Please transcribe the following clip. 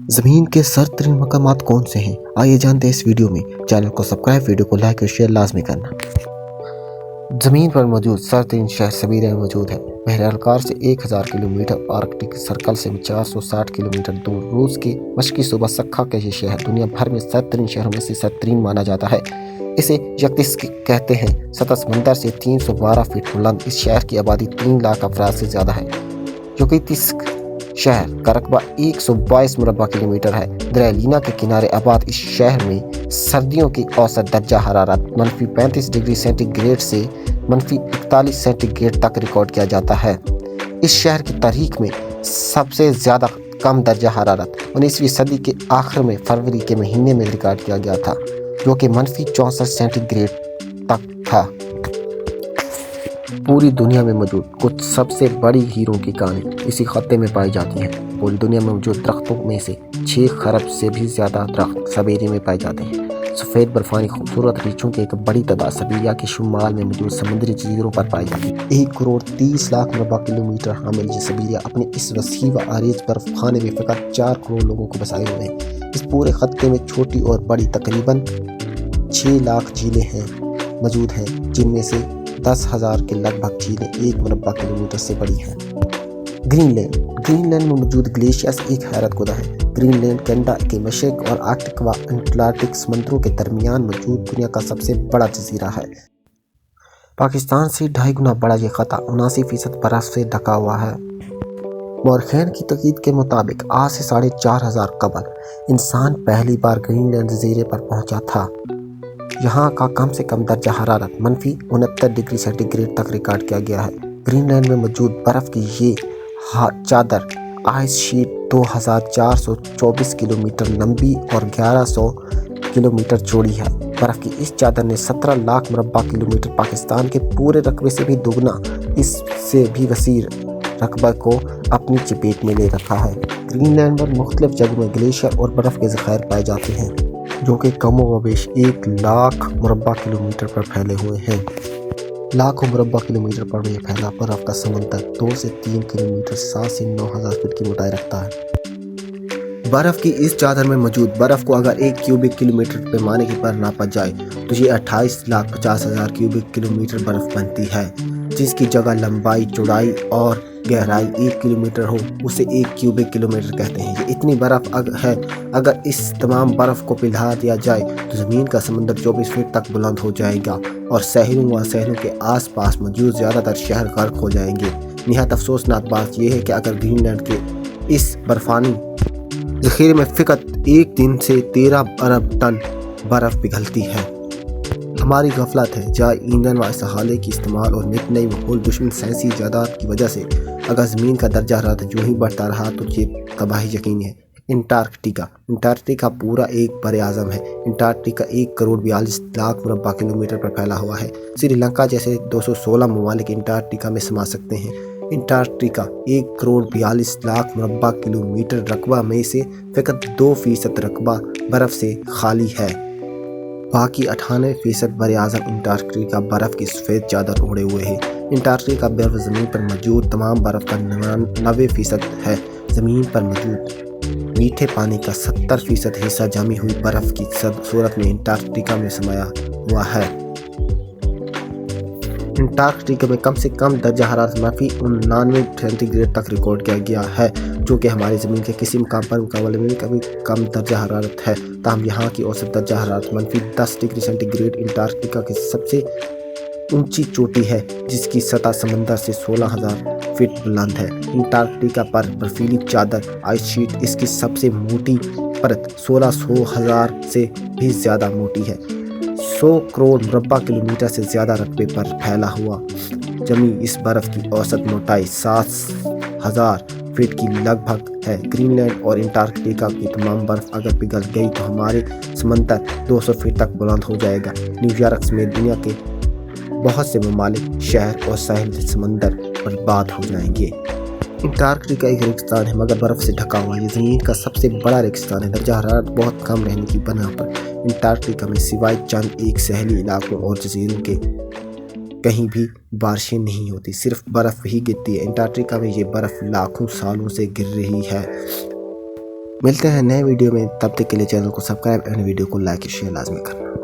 زمین کے سرترین مقامات کون سے ہیں؟ آئیے جانتے ہیں اس ویڈیو میں۔ چینل کو سبسکرائب، ویڈیو کو لائک اور شیئر لازمی کرنا۔ زمین پر موجود سرترین شہر سیبیریا میں موجود ہے۔ بحر الکار سے 1000 کلومیٹر، آرکٹک سرکل سے 460 کلومیٹر دور، روس کے مشرقی صوبہ سکھا کا یہ شہر دنیا بھر میں سرترین شہروں میں سے سرترین مانا جاتا ہے۔ اسے یکتسک کہتے ہیں۔ سطح سمندر سے 312 فٹ بلند اس شہر کی آبادی 3 لاکھ افراد سے زیادہ ہے۔ یکتسک شہر کا رقبہ 122 مربع کلومیٹر ہے۔ دریائے لینا کے کنارے آباد اس شہر میں سردیوں کی اوسط درجہ حرارت -35 ڈگری سینٹی گریڈ سے -41 سینٹی گریڈ تک ریکارڈ کیا جاتا ہے۔ اس شہر کی تاریخ میں سب سے زیادہ کم درجہ حرارت 19ویں صدی کے آخر میں فروری کے مہینے میں ریکارڈ کیا گیا تھا، جو کہ -64 سینٹی گریڈ تک تھا۔ پوری دنیا میں موجود کچھ سب سے بڑی ہیروں کی کانیں اسی خطے میں پائی جاتی ہیں۔ پوری دنیا میں موجود درختوں میں سے 6 خرب سے بھی زیادہ درخت سیبیریا میں پائے جاتے ہیں۔ سفید برفانی خوبصورت ریچھوں کی ایک بڑی تعداد سیبیریا کے شمال میں موجود سمندری جزیروں پر پائی جاتی ہے۔ 1 کروڑ 30 لاکھ مربع کلومیٹر حامل یہ سیبیریا اپنے اس وسیع و عریض برف خانے میں فقط 4 کروڑ لوگوں کو بسائے ہوئے ہیں۔ اس پورے خطے میں چھوٹی اور بڑی تقریباً 6 لاکھ جھیلیں موجود ہیں، جن میں سے 10,000 کے لگ بھگ جھیلیں 1 مربع کلومیٹر سے بڑی ہیں۔ گرین لینڈ میں موجود گلیشیئرز ایک حیرت زدہ ہے۔ گرین لینڈ کینیڈا کے مشرق اور آرکٹک و انٹارکٹک سمندروں کے درمیان موجود دنیا کا سب سے بڑا جزیرہ ہے۔ پاکستان سے 2.5 گنا بڑا یہ خطہ 79% برف سے ڈھکا ہوا ہے۔ مورخین کی تحقیق کے مطابق آج سے 4500 قبل انسان پہلی بار گرین لینڈ جزیرے پر پہنچا تھا۔ یہاں کا کم سے کم درجہ حرارت -69 ڈگری سینٹی گریڈ تک ریکارڈ کیا گیا ہے۔ گرین لینڈ میں موجود برف کی یہ چادر آئس شیٹ 2424 کلومیٹر لمبی اور 1100 کلومیٹر چوڑی ہے۔ برف کی اس چادر نے 17 لاکھ مربع کلومیٹر پاکستان کے پورے رقبے سے بھی دوگنا، اس سے بھی وسیع رقبہ کو اپنی چپیٹ میں لے رکھا ہے۔ گرین لینڈ پر مختلف جگہوں میں گلیشیئر اور برف کے ذخائر پائے جاتے ہیں، جو کہ کم و بیش 1 لاکھ مربع کلومیٹر پر پھیلے ہوئے ہیں۔ لاکھوں مربع کلومیٹر پر یہ پھیلا برف کا سمندر 2 سے 3 کلومیٹر 7 سے 9,000 فٹ کی موٹائی رکھتا ہے۔ برف کی اس چادر میں موجود برف کو اگر 1 کیوبک کلومیٹر پیمانے پر ناپا جائے تو یہ 28,50,000 کیوبک کلومیٹر برف بنتی ہے۔ جس کی جگہ لمبائی، چوڑائی اور گہرائی 1 کلومیٹر ہو اسے 1 کیوبک کلومیٹر کہتے ہیں۔ یہ اتنی برف ہے اگر اس تمام برف کو پگھلا دیا جائے تو زمین کا سمندر 24 فٹ تک بلند ہو جائے گا اور ساحلوں کے آس پاس موجود زیادہ تر شہر غرق ہو جائیں گے۔ نہایت افسوسناک بات یہ ہے کہ اگر گرین لینڈ کے اس برفانی ذخیرے میں فقط ایک دن سے 13 ارب ٹن برف پگھلتی ہے۔ ہماری غفلت ہے، جائے ایندھن و اسحالے کی استعمال اور نت نئی ماحول دشمن سائنسی ایجادات کی وجہ سے اگر زمین کا درجہ حرارت یوں ہی بڑھتا رہا تو یہ تباہی یقینی ہے۔ انٹارکٹیکا پورا ایک بر اعظم ہے۔ انٹارکٹیکا 1 کروڑ 42 لاکھ مربع کلومیٹر پر پھیلا ہوا ہے۔ سری لنکا جیسے 216 ممالک انٹارکٹیکا میں سما سکتے ہیں۔ انٹارکٹیکا 1 کروڑ 42 لاکھ مربع کلومیٹر رقبہ میں سے فقط 2% رقبہ برف سے خالی ہے۔ باقی 98% بر اعظم انٹارکٹیکا برف کی سفید چادر اوڑھے ہوئے ہے۔ انٹارکٹیکا برف زمین پر موجود تمام برف کا 99% ہے۔ زمین پر موجود میٹھے پانی کا 70% حصہ جمی ہوئی برف کی صورت میں انٹارکٹیکا میں سمایا ہوا ہے۔ انٹارکٹیکا میں کم سے کم درجہ حرارت -99 سینٹی گریڈ تک ریکارڈ کیا گیا ہے، جو کہ ہماری زمین کے کسی مقام پر مقابلے میں کبھی کم درجہ حرارت ہے۔ تاہم یہاں کی اوسط درجہ حرارت -10 ڈگری سینٹی گریڈ انٹارکٹیکا کی سب سے اونچی چوٹی ہے، جس کی سطح سمندر سے 16,000 فٹ بلند ہے۔ انٹارکٹیکا پر برفیلی چادر آئس شیٹ اس کی سب سے موٹی پرت 1600,000 سے بھی زیادہ موٹی ہے۔ 100 کروڑ مربع کلومیٹر سے زیادہ رقبے پر پھیلا ہوا جمی اس برف کی اوسط موٹائی 7,000 فٹ کی لگ بھگ ہے۔ گرین لینڈ اور انٹارکٹیکا کی تمام برف اگر پگھل گئی تو ہمارے سمندر 200 فٹ تک بلند ہو جائے گا۔ نیو یارک سمیت دنیا کے بہت سے ممالک، شہر اور ساحل سمندر برباد ہو جائیں گے۔ انٹارکٹیکا ایک ریگستان ہے مگر برف سے ڈھکا ہوا۔ یہ زمین کا سب سے بڑا ریگستان ہے۔ درجہ حرارت بہت کم رہنے کی بنا پر انٹارکٹیکا میں سوائے چند ایک ساحلی علاقوں اور جزیروں کے کہیں بھی بارشیں نہیں ہوتی، صرف برف ہی گرتی ہے۔ انٹارکٹیکا میں یہ برف لاکھوں سالوں سے گر رہی ہے۔ ملتے ہیں نئے ویڈیو میں، تب تک کے لیے چینل کو سبسکرائب اینڈ ویڈیو کو لائک شیئر لازمی کرنا۔